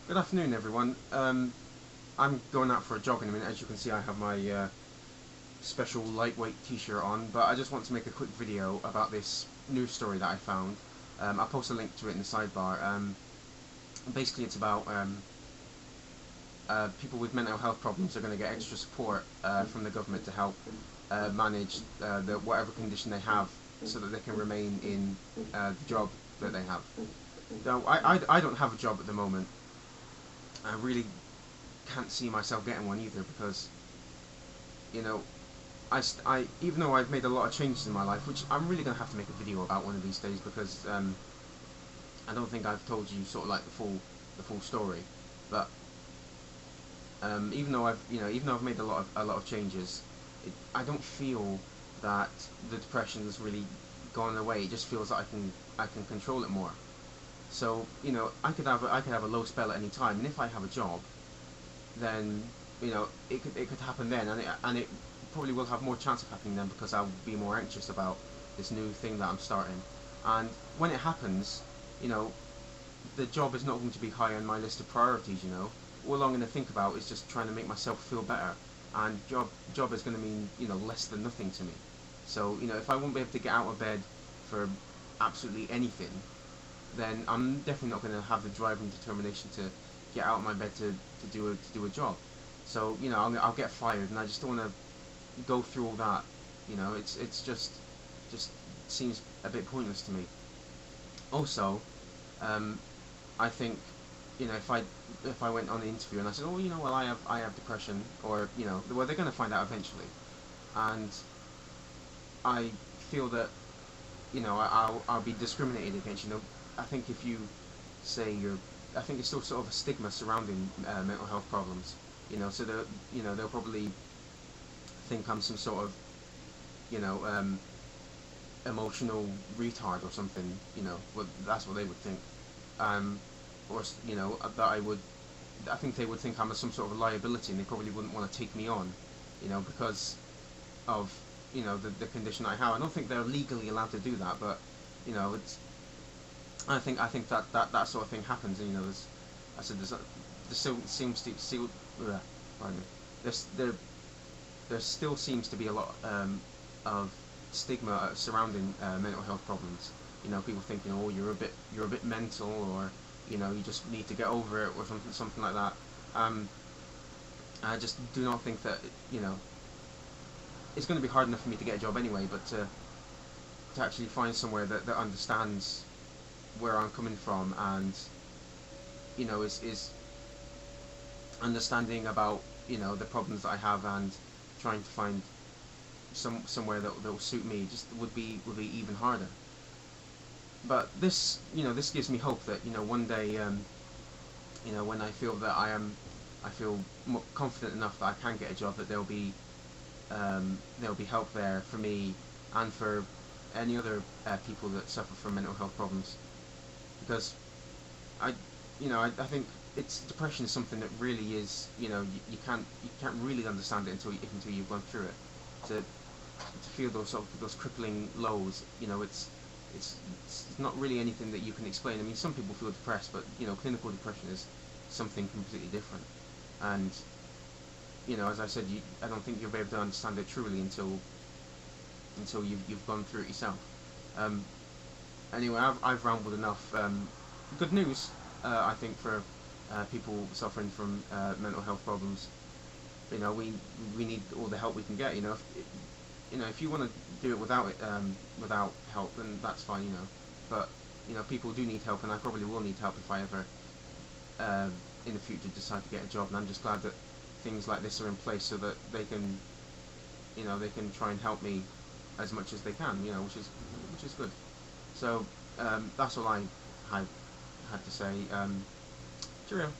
Good afternoon, everyone. I'm going out for a jog in a minute. As you can see, I have my special lightweight t-shirt on, but I just want to make a quick video about this news story that I found. I'll post a link to it in the sidebar. Basically, it's about people with mental health problems are going to get extra support from the government to help manage whatever condition they have so that they can remain in the job that they have. Now, I don't have a job at the moment. I really can't see myself getting one either because, you know, even though I've made a lot of changes in my life, which I'm really going to have to make a video about one of these days because I don't think I've told you sort of like the full story. But even though I've made a lot of changes, I don't feel that the depression has really gone away. It just feels that I can control it more. So I could have a low spell at any time, and if I have a job, then it could happen then, and it probably will have more chance of happening then because I'll be more anxious about this new thing that I'm starting. And when it happens, you know, the job is not going to be high on my list of priorities. All I'm going to think about is just trying to make myself feel better, and job is going to mean less than nothing to me. So if I won't be able to get out of bed for absolutely anything, then I'm definitely not going to have the drive and determination to get out of my bed to do a job. So I'll get fired, and I just don't want to go through all that. It's just seems a bit pointless to me. Also, I think if I went on the interview and I said, oh, well, I have depression, or well, they're going to find out eventually, and I feel that I'll be discriminated against. I think if you say I think it's still sort of a stigma surrounding mental health problems. So they'll probably think I'm some sort of emotional retard or something. Well, that's what they would think. Or that I think they would think I'm some sort of a liability, and they probably wouldn't want to take me on. Because of the condition I have. I don't think they're legally allowed to do that, but it's. I think that sort of thing happens, and there's, I said there still seems to still, pardon me, there still seems to be a lot of stigma surrounding mental health problems. People thinking, oh, you're a bit mental, or you just need to get over it, or something like that. I just do not think that it's going to be hard enough for me to get a job anyway, but to actually find somewhere that understands where I'm coming from, and is understanding about the problems that I have, and trying to find somewhere that will suit me just would be even harder. But this gives me hope that one day when I feel that I feel more confident enough that I can get a job, that there'll be help there for me and for any other people that suffer from mental health problems. Because I think depression is something that really is, you can't really understand it until you've gone through it. To feel those crippling lows, it's not really anything that you can explain. I mean, some people feel depressed, but clinical depression is something completely different. And as I said, I don't think you'll be able to understand it truly until you've gone through it yourself. Anyway, I've rambled enough. Good news, I think, for people suffering from mental health problems. We need all the help we can get. If you want to do it without help, then that's fine. But people do need help, and I probably will need help if I ever in the future decide to get a job. And I'm just glad that things like this are in place so that they can try and help me as much as they can. Which is good. So that's all I had to say. Cheerio.